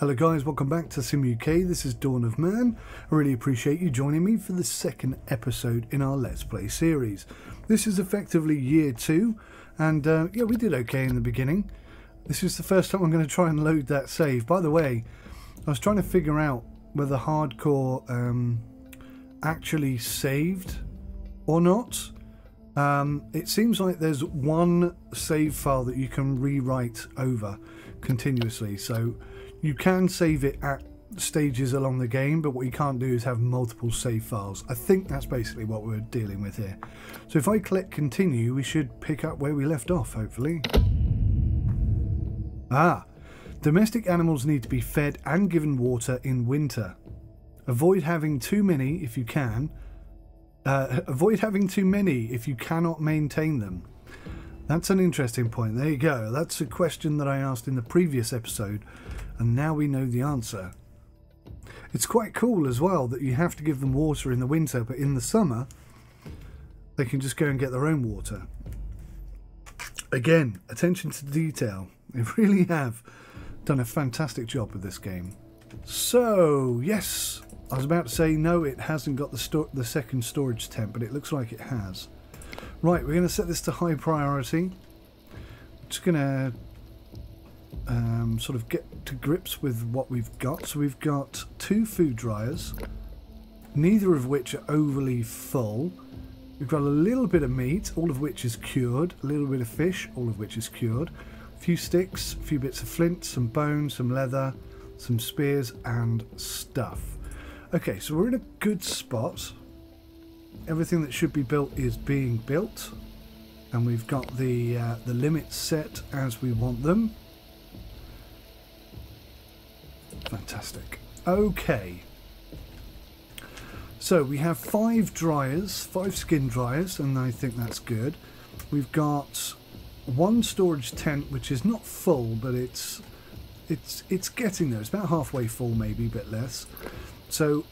Hello guys, welcome back to Sim UK. This is Dawn of Man. I really appreciate you joining me for the second episode in our Let's Play series. This is effectively year 2, and yeah, we did okay in the beginning. This is the first time I'm going to try and load that save. By the way, I was trying to figure out whether hardcore actually saved or not. It seems like there's one save file that you can rewrite over continuously, so you can save it at stages along the game, but what you can't do is have multiple save files. I think that's basically what we're dealing with here. So if I click continue, we should pick up where we left off, hopefully. Domestic animals need to be fed and given water in winter. Avoid having too many if you can. Avoid having too many if you cannot maintain them. That's an interesting point. There you go. That's a question that I asked in the previous episode, and now we know the answer. It's quite cool as well that you have to give them water in the winter, but in the summer they can just go and get their own water. Again, attention to detail. They really have done a fantastic job with this game. So, yes, I was about to say no, it hasn't got the second storage tent, but it looks like it has. Right, we're going to set this to high priority. Just going to sort of get to grips with what we've got. So we've got 2 food dryers, neither of which are overly full. We've got a little bit of meat, all of which is cured, a little bit of fish, all of which is cured, a few sticks, a few bits of flint, some bone, some leather, some spears and stuff. Okay, so we're in a good spot. Everything that should be built is being built, and we've got the limits set as we want them. Fantastic. Okay, so we have 5 dryers, 5 skin dryers, and I think that's good. We've got 1 storage tent which is not full, but it's getting there. It's about halfway full, maybe a bit less. So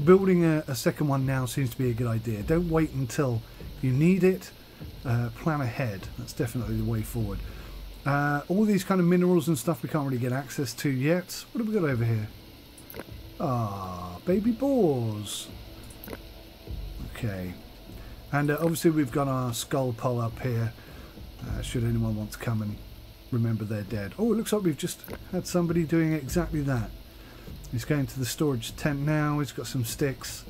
building a second one now seems to be a good idea. Don't wait until you need it. Plan ahead. That's definitely the way forward. All these kind of minerals and stuff we can't really get access to yet. What have we got over here? Baby boars. Okay. And obviously we've got our skull pole up here. Should anyone want to come and remember they're dead. Oh, it looks like we've just had somebody doing exactly that. He's going to the storage tent now. He's got some sticks.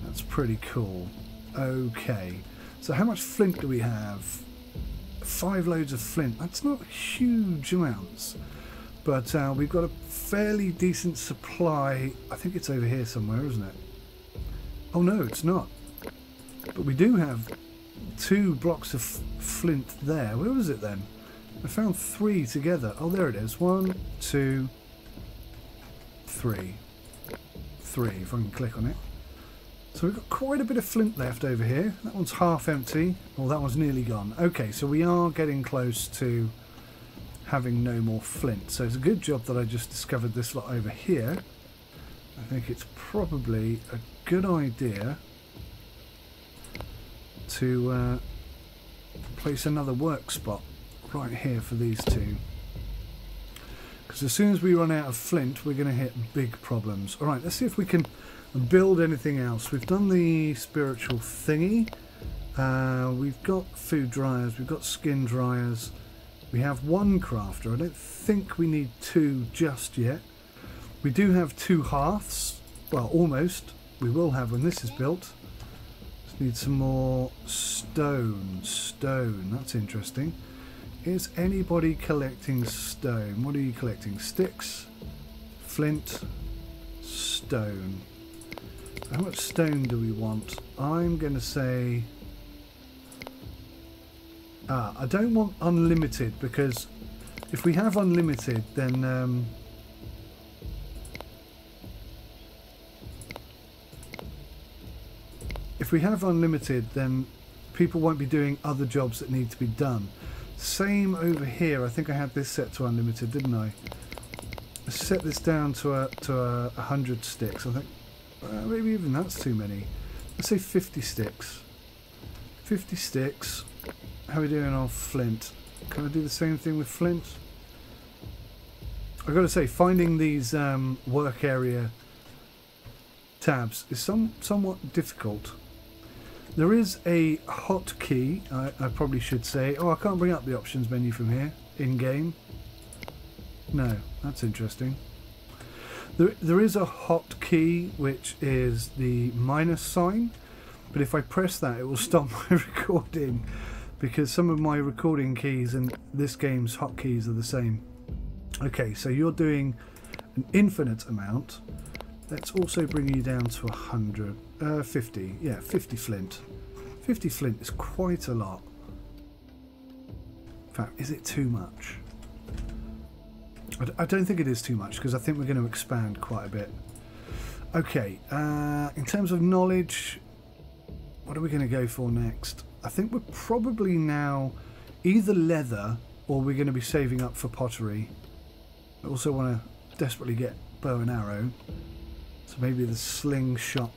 That's pretty cool. Okay. So how much flint do we have? 5 loads of flint. That's not huge amounts, but we've got a fairly decent supply. I think it's over here somewhere, isn't it? Oh no, it's not. But we do have 2 blocks of flint there. Where was it then? I found 3 together. Oh, there it is. 1, 2, 3. 3, if I can click on it. So we've got quite a bit of flint left over here. That one's half empty. Well, that one's nearly gone. Okay, so we are getting close to having no more flint. So it's a good job that I just discovered this lot over here. I think it's probably a good idea to place another work spot right here for these 2. Because as soon as we run out of flint, we're going to hit big problems. Alright, let's see if we can build anything else. We've done the spiritual thingy. We've got food dryers. We've got skin dryers. We have 1 crafter. I don't think we need 2 just yet. We do have 2 hearths. Well, almost. We will have when this is built. Just need some more stone. Stone. That's interesting. Is anybody collecting stone? What are you collecting? Sticks, flint, stone. How much stone do we want? I'm going to say... I don't want unlimited, because if we have unlimited, then... if we have unlimited, then people won't be doing other jobs that need to be done. Same over here. I think I had this set to unlimited, didn't I? Let's set this down to 100 sticks. I think maybe even that's too many. Let's say 50 sticks. 50 sticks. How are we doing on flint? Can I do the same thing with flint? I've got to say, finding these work area tabs is somewhat difficult. There is a hotkey, I probably should say. Oh, I can't bring up the options menu from here, in-game. No, that's interesting. There is a hotkey, which is the minus sign, but if I press that, it will stop my recording, because some of my recording keys and this game's hotkeys are the same. Okay, so you're doing an infinite amount. Let's also bring you down to 100, 50, yeah, 50 flint. 50 flint is quite a lot. In fact, is it too much? I don't think it is too much, because I think we're going to expand quite a bit. Okay, in terms of knowledge, what are we going to go for next? I think we're probably now either leather, or we're going to be saving up for pottery. I also want to desperately get bow and arrow. So maybe the slingshot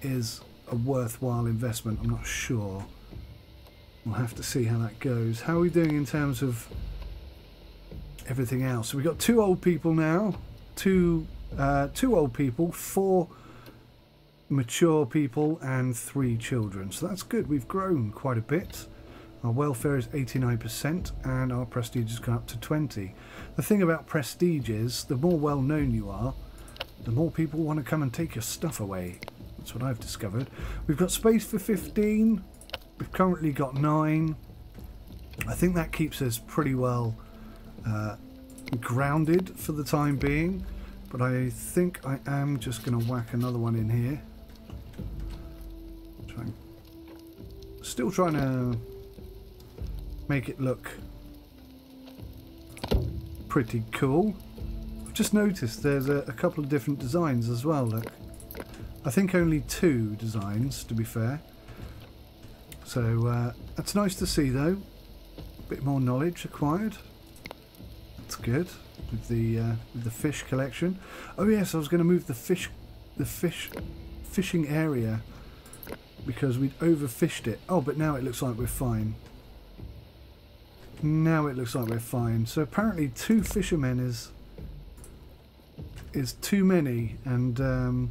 is a worthwhile investment. I'm not sure. We'll have to see how that goes. How are we doing in terms of everything else? So we've got 2 old people now. Two old people, 4 mature people, and 3 children. So that's good. We've grown quite a bit. Our welfare is 89% and our prestige has gone up to 20. The thing about prestige is the more well known you are, the more people want to come and take your stuff away. That's what I've discovered. We've got space for 15. We've currently got 9. I think that keeps us pretty well grounded for the time being. But I think I am just going to whack another one in here. Still trying to make it look pretty cool. I've just noticed there's a couple of different designs as well. Look, I think only 2 designs, to be fair. So that's nice to see, though. A bit more knowledge acquired. That's good with the fish collection. Oh yes, I was going to move the fishing area because we'd overfished it. Oh, but now it looks like we're fine. Now it looks like we're fine. So apparently 2 fishermen is too many, and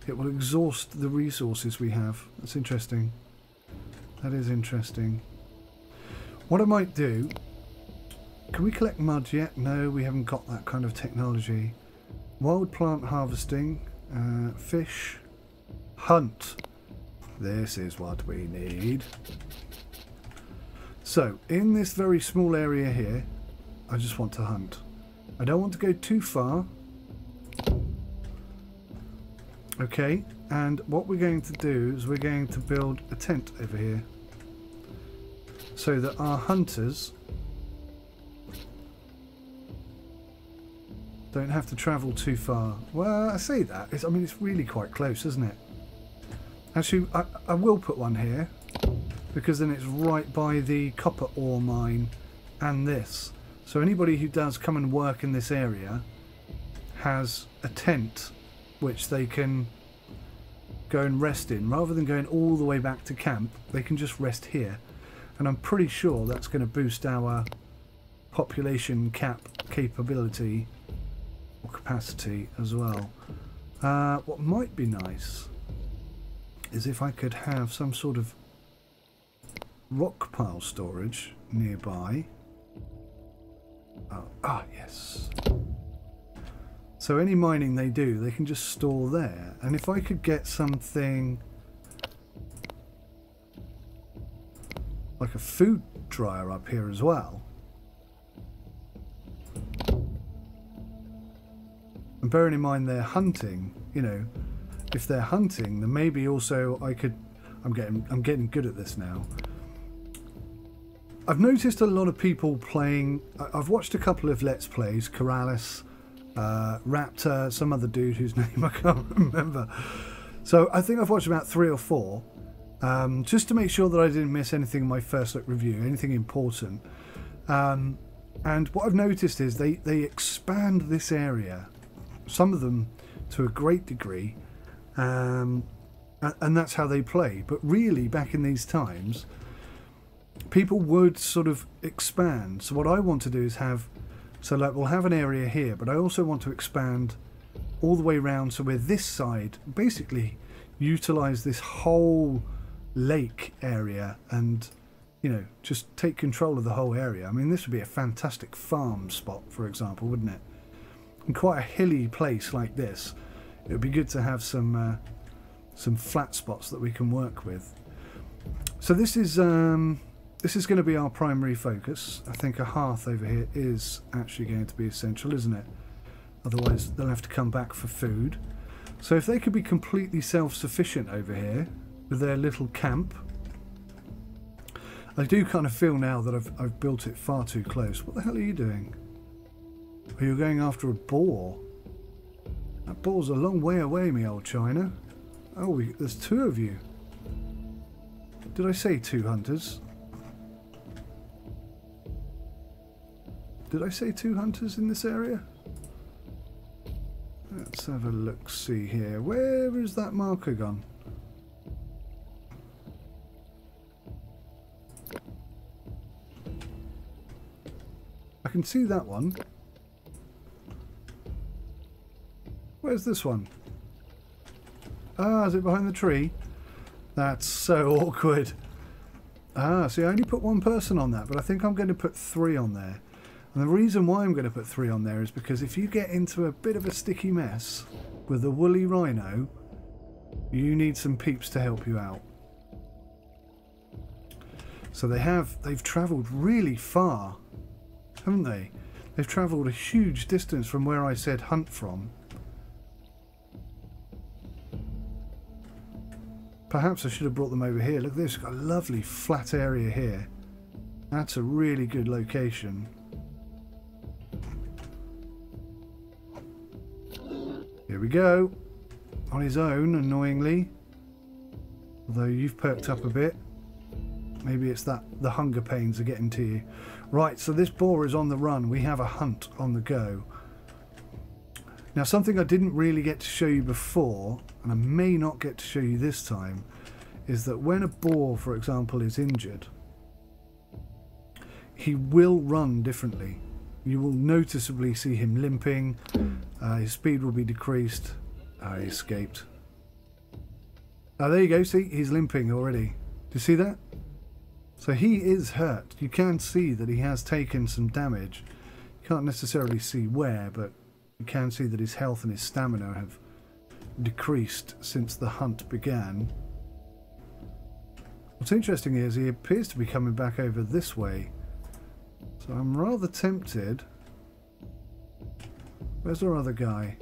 it will exhaust the resources we have. That's interesting. That is interesting. What I might do... Can we collect mud yet? No, we haven't got that kind of technology. Wild plant harvesting. Fish. Hunt. This is what we need. So, in this very small area here, I just want to hunt. I don't want to go too far. Okay, and what we're going to do is we're going to build a tent over here. So that our hunters don't have to travel too far. Well, I say that. I mean, it's really quite close, isn't it? Actually, I will put one here, because then it's right by the copper ore mine and this. So anybody who does come and work in this area has a tent which they can go and rest in. Rather than going all the way back to camp, they can just rest here. And I'm pretty sure that's going to boost our population capability or capacity as well. What might be nice is if I could have some sort of rock pile storage nearby. Yes. So any mining they do, they can just store there. And if I could get something like a food dryer up here as well. And bearing in mind they're hunting, you know, if they're hunting, then maybe also I could... I'm getting good at this now. I've noticed a lot of people playing... I've watched a couple of Let's Plays, Corrales, Raptor, some other dude whose name I can't remember. So I think I've watched about 3 or 4, just to make sure that I didn't miss anything in my first look review, anything important. And what I've noticed is they expand this area, some of them to a great degree, and that's how they play. But really, back in these times, people would sort of expand. So what I want to do is have So like we'll have an area here, but I also want to expand all the way around so we're this side, basically utilize this whole lake area and, you know, just take control of the whole area. I mean, this would be a fantastic farm spot, for example, wouldn't it? In quite a hilly place like this, it would be good to have some flat spots that we can work with. So this is going to be our primary focus. I think a hearth over here is actually going to be essential, isn't it? Otherwise they'll have to come back for food. So if they could be completely self-sufficient over here with their little camp. I do kind of feel now that I've built it far too close. What the hell are you doing? Are you going after a boar? That boar's a long way away, me old China. Oh, there's two of you. Did I say two hunters? Did I say two hunters in this area? Let's have a look-see here. Where is that marker gone? I can see that one. Where's this one? Ah, is it behind the tree? That's so awkward. Ah, see, I only put one person on that, but I think I'm going to put 3 on there. And the reason why I'm going to put 3 on there is because if you get into a bit of a sticky mess with a woolly rhino, you need some peeps to help you out. So they've travelled really far, haven't they? They've travelled a huge distance from where I said hunt from. Perhaps I should have brought them over here. Look, this got a lovely flat area here. That's a really good location. Here we go. On his own, annoyingly. Although you've perked up a bit. Maybe it's that the hunger pains are getting to you. Right, so this boar is on the run. We have a hunt on the go. Now, something I didn't really get to show you before, and I may not get to show you this time, is that when a boar, for example, is injured, he will run differently. You will noticeably see him limping. His speed will be decreased. He escaped. Oh, there you go. See, he's limping already. Do you see that? So he is hurt. You can see that he has taken some damage. You can't necessarily see where, but you can see that his health and his stamina have decreased since the hunt began. What's interesting is he appears to be coming back over this way. So I'm rather tempted. Where's our other guy?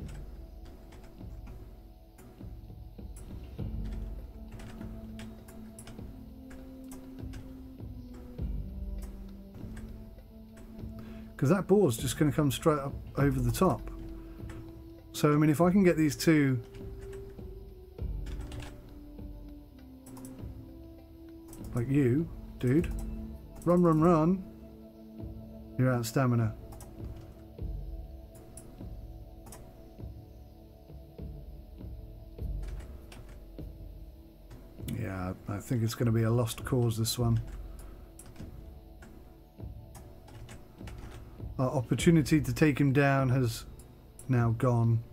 Because that boar's just going to come straight up over the top. So, I mean, if I can get these two... like you, dude. Run, run, run. You're out of stamina. Yeah, I think it's going to be a lost cause, this one. Our opportunity to take him down has now gone.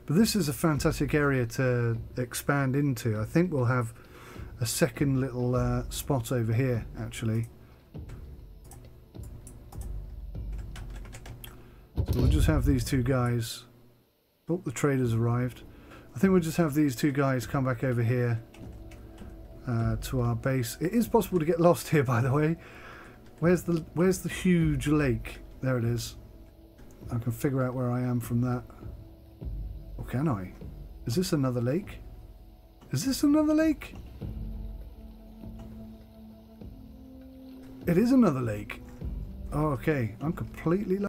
But this is a fantastic area to expand into. I think we'll have a second little spot over here, actually. So we'll just have these two guys. Oh, the trader's arrived. I think we'll just have these two guys come back over here to our base. It is possible to get lost here, by the way. Where's the huge lake? There it is. I can figure out where I am from that. Or can I? Is this another lake? Is this another lake? It is another lake. Oh, okay. I'm completely...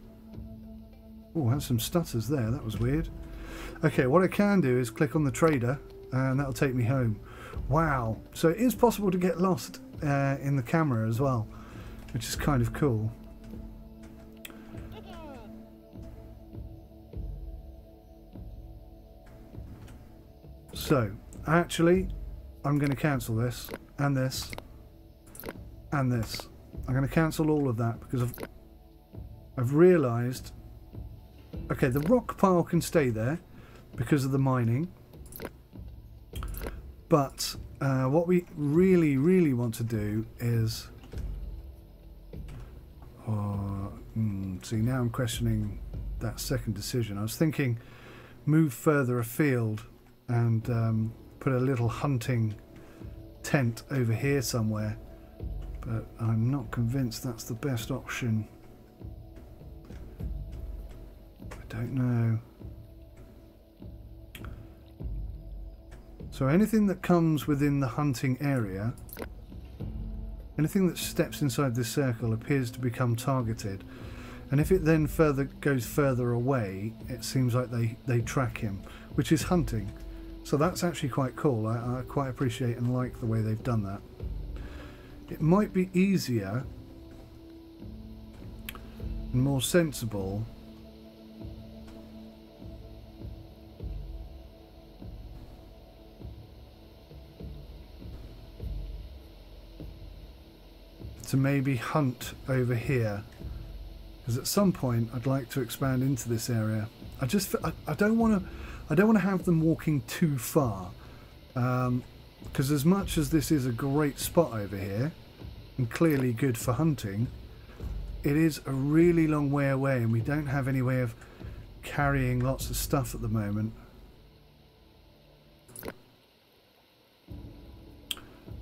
Oh, I had some stutters there. That was weird. Okay, what I can do is click on the trader and that'll take me home. Wow. So it is possible to get lost in the camera as well, which is kind of cool. So, actually, I'm going to cancel this, and this, and this. I'm going to cancel all of that because I've realised, okay, the rock pile can stay there because of the mining, but what we really want to do is, see, now I'm questioning that second decision. I was thinking move further afield and put a little hunting tent over here somewhere, but I'm not convinced that's the best option. I don't know. So anything that comes within the hunting area, anything that steps inside this circle appears to become targeted, and if it then goes further away, it seems like they track him, which is hunting. So that's actually quite cool. I quite appreciate and like the way they've done that. It might be easier and more sensible to maybe hunt over here, because at some point I'd like to expand into this area. I don't want to have them walking too far, because as much as this is a great spot over here and clearly good for hunting, it is a really long way away and we don't have any way of carrying lots of stuff at the moment.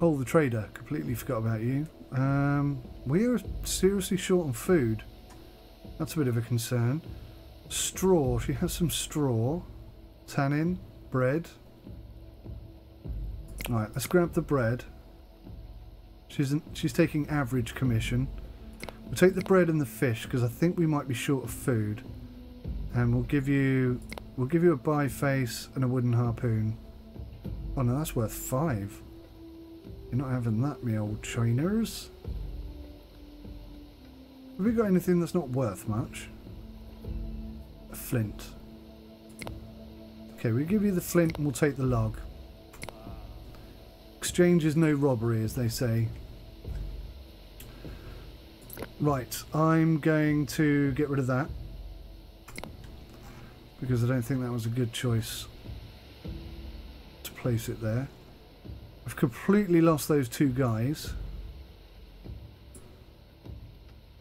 Oh, the trader, completely forgot about you. We are seriously short on food. That's a bit of a concern. Straw, she has some straw. Tannin, bread. Alright, let's grab the bread. She's taking average commission. We'll take the bread and the fish because I think we might be short of food. And we'll give you a buy face and a wooden harpoon. Oh no, that's worth 5. You're not having that, me old Chiners. Have we got anything that's not worth much? A flint. Okay, we'll give you the flint and we'll take the log. Exchange is no robbery, as they say. Right, I'm going to get rid of that, because I don't think that was a good choice to place it there. I've completely lost those two guys.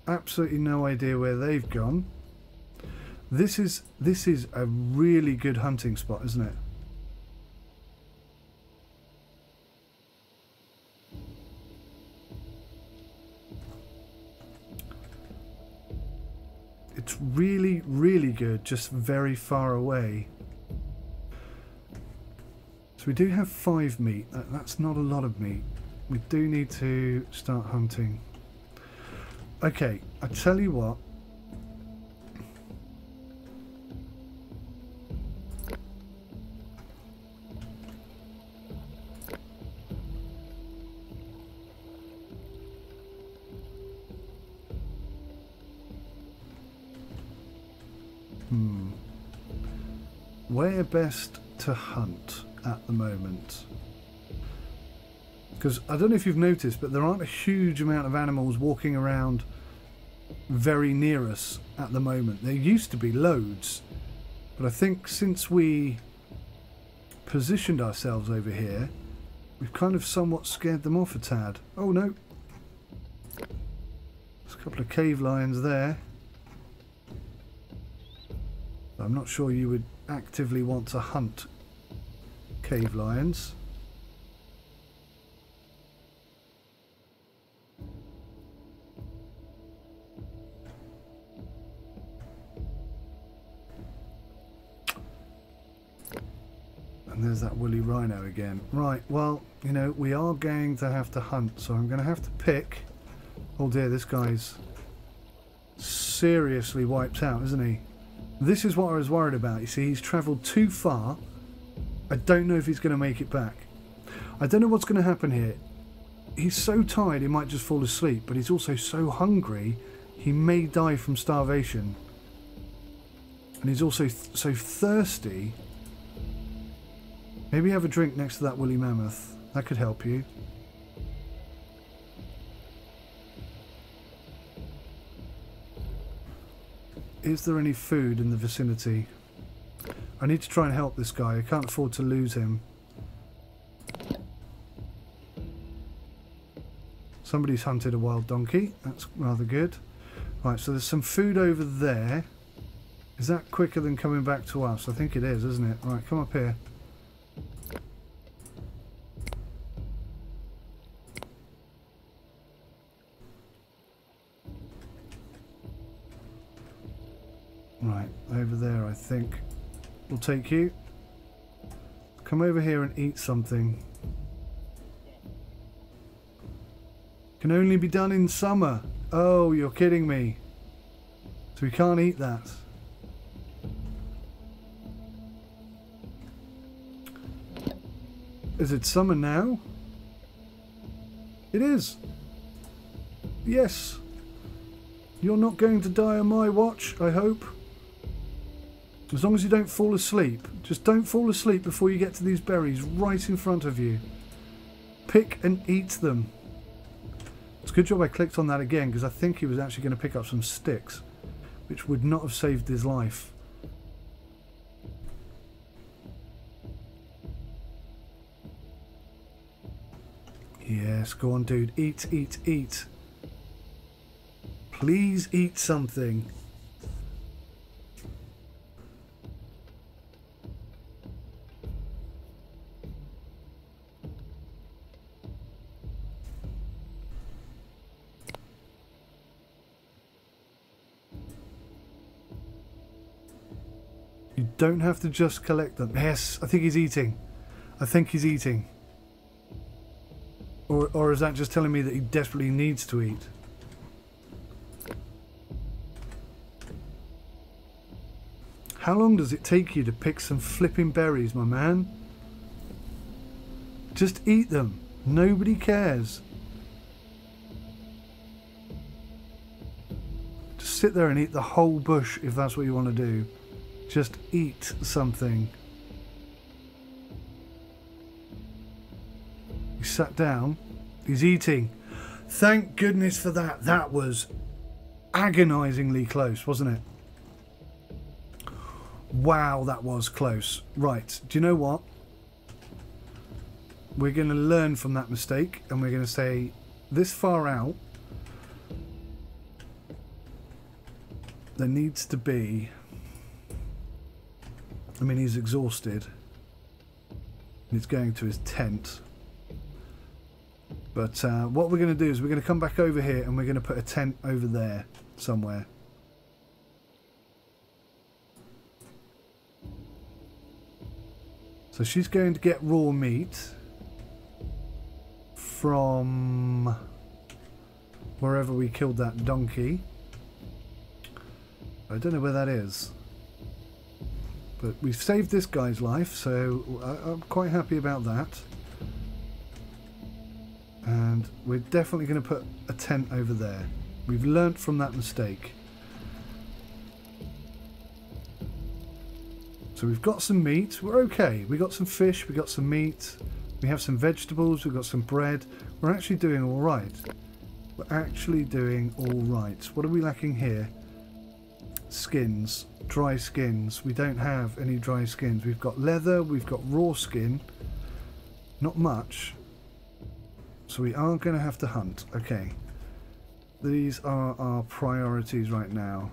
Absolutely no idea where they've gone. This is a really good hunting spot, isn't it? It's really, really good, just very far away. So we do have 5 meat. That's not a lot of meat. We do need to start hunting. Okay, I tell you what. Where best to hunt at the moment? Because I don't know if you've noticed, but there aren't a huge amount of animals walking around very near us at the moment. There used to be loads, but I think since we positioned ourselves over here, we've kind of somewhat scared them off a tad. Oh no, there's a couple of cave lions there. I'm not sure you would actively want to hunt cave lions. And there's that woolly rhino again. Right, well, you know, we are going to have to hunt, so I'm going to have to pick... Oh dear, this guy's seriously wiped out, isn't he? This is what I was worried about. You see, he's travelled too far. I don't know if he's going to make it back. I don't know what's going to happen here. He's so tired he might just fall asleep, but he's also so hungry he may die from starvation. And he's also so thirsty. Maybe have a drink next to that woolly mammoth. That could help you. Is there any food in the vicinity? I need to try and help this guy. I can't afford to lose him. Somebody's hunted a wild donkey. That's rather good. Right, so there's some food over there. Is that quicker than coming back to us? I think it is, isn't it? Right, come up here. Right, over there I think we'll take you. Come over here and eat something. Can only be done in summer. Oh, you're kidding me. So we can't eat that. Is it summer now? It is. Yes. You're not going to die on my watch, I hope. As long as you don't fall asleep. Just don't fall asleep before you get to these berries right in front of you. Pick and eat them. It's a good job I clicked on that again, because I think he was actually going to pick up some sticks, which would not have saved his life. Yes, go on dude. Eat, eat, eat. Please eat something. You don't have to just collect them. Yes, I think he's eating. I think he's eating. Or is that just telling me that he desperately needs to eat? How long does it take you to pick some flipping berries, my man? Just eat them. Nobody cares. Just sit there and eat the whole bush if that's what you want to do. Just eat something. He sat down. He's eating. Thank goodness for that. That was agonizingly close, wasn't it? Wow, that was close. Right, do you know what? We're going to learn from that mistake, and we're going to say this far out there needs to be... I mean, he's exhausted. He's going to his tent. But what we're going to do is we're going to come back over here and we're going to put a tent over there somewhere. So she's going to get raw meat from wherever we killed that donkey. I don't know where that is. But we've saved this guy's life, so I'm quite happy about that. And we're definitely going to put a tent over there. We've learnt from that mistake. So we've got some meat. We're okay. We got some fish. We got some meat. We have some vegetables. We've got some bread. We're actually doing all right. We're actually doing all right. What are we lacking here? Skins. Dry skins. We don't have any dry skins. We've got leather. We've got raw skin. Not much. So we are going to have to hunt. Okay. These are our priorities right now.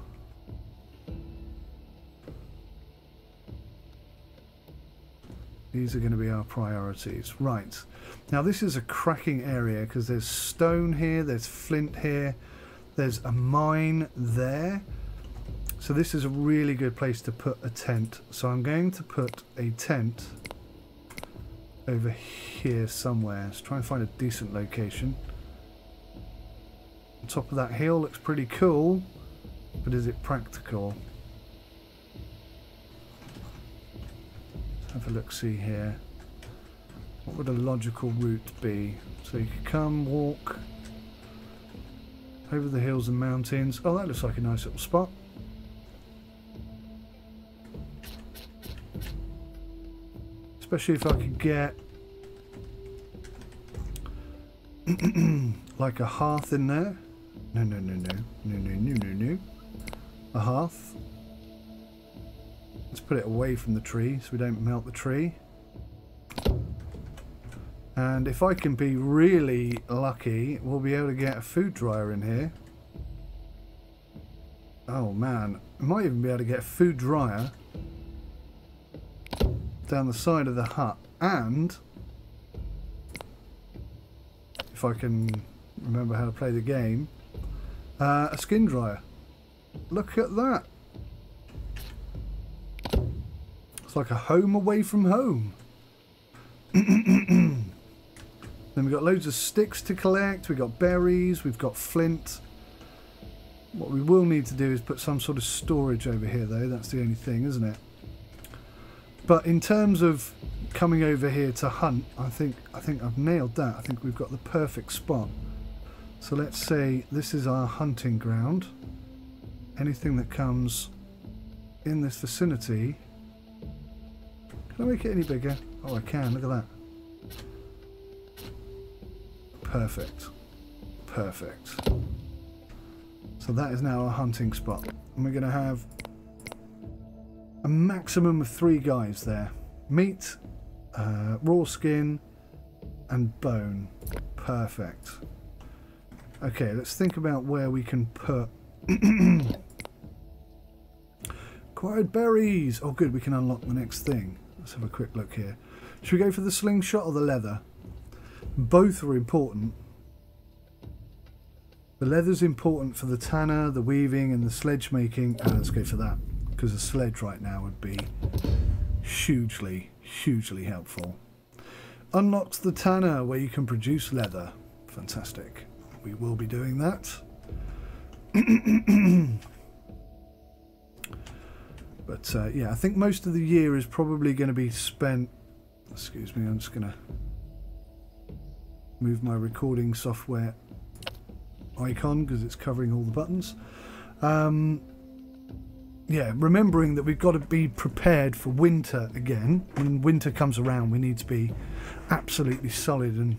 These are going to be our priorities. Right. Now this is a cracking area because there's stone here, there's flint here, there's a mine there. So this is a really good place to put a tent. So I'm going to put a tent over here somewhere. Let's try and find a decent location. On top of that hill looks pretty cool, but is it practical? Have a look, see here. What would a logical route be? So you could come, walk over the hills and mountains. Oh, that looks like a nice little spot. Especially if I could get like a hearth in there. No. A hearth. Let's put it away from the tree so we don't melt the tree. And if I can be really lucky, we'll be able to get a food dryer in here. Oh man, I might even be able to get a food dryer down the side of the hut. And if I can remember how to play the game, a skin dryer. Look at that. It's like a home away from home. Then we've got loads of sticks to collect, we've got berries, we've got flint. What we will need to do is put some sort of storage over here though, that's the only thing, isn't it? But in terms of coming over here to hunt, I think I've nailed that. I think we've got the perfect spot. So let's say this is our hunting ground. Anything that comes in this vicinity. Can I make it any bigger? Oh, I can, look at that. Perfect. Perfect. So that is now our hunting spot. And we're going to have a maximum of 3 guys there. Meat, raw skin, and bone. Perfect. Okay, let's think about where we can put... Acquired berries! Oh good, we can unlock the next thing. Let's have a quick look here. Should we go for the slingshot or the leather? Both are important. The leather's important for the tanner, the weaving and the sledge making. Let's go for that, because a sledge right now would be hugely, hugely helpful. Unlocks the tanner where you can produce leather. Fantastic. We will be doing that. But yeah, I think most of the year is probably going to be spent... Excuse me, I'm just going to move my recording software icon because it's covering all the buttons. Yeah, remembering that we've got to be prepared for winter again. When winter comes around, we need to be absolutely solid and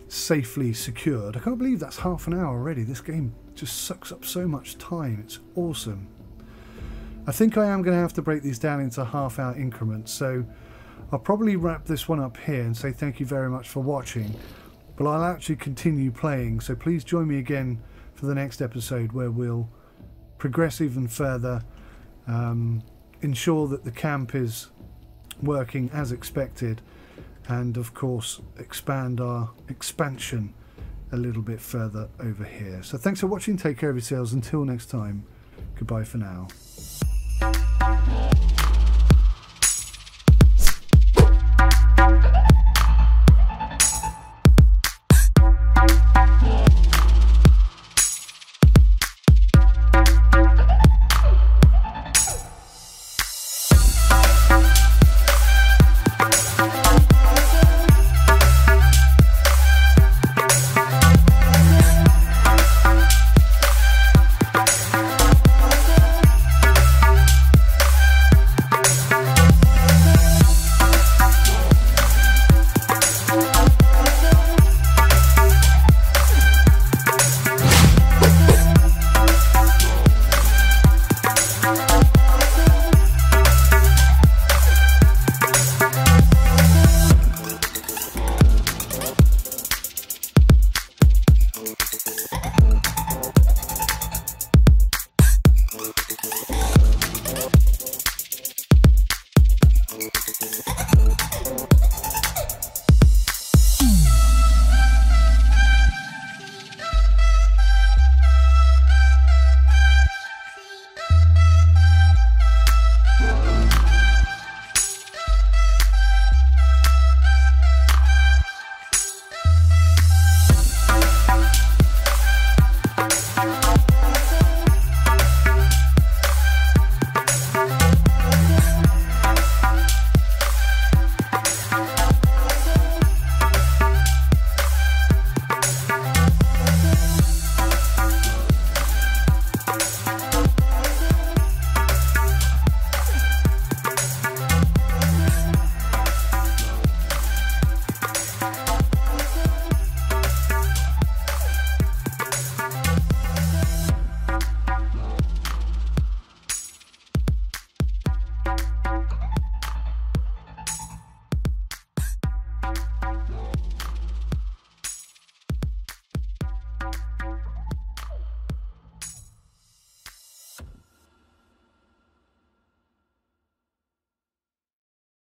safely secured. I can't believe that's half an hour already. This game just sucks up so much time. It's awesome. I think I am going to have to break these down into half-hour increments, so I'll probably wrap this one up here and say thank you very much for watching. But I'll actually continue playing, so please join me again for the next episode where we'll progress even further, ensure that the camp is working as expected, and of course expand our expansion a little bit further over here. So thanks for watching, take care of yourselves, until next time, goodbye for now.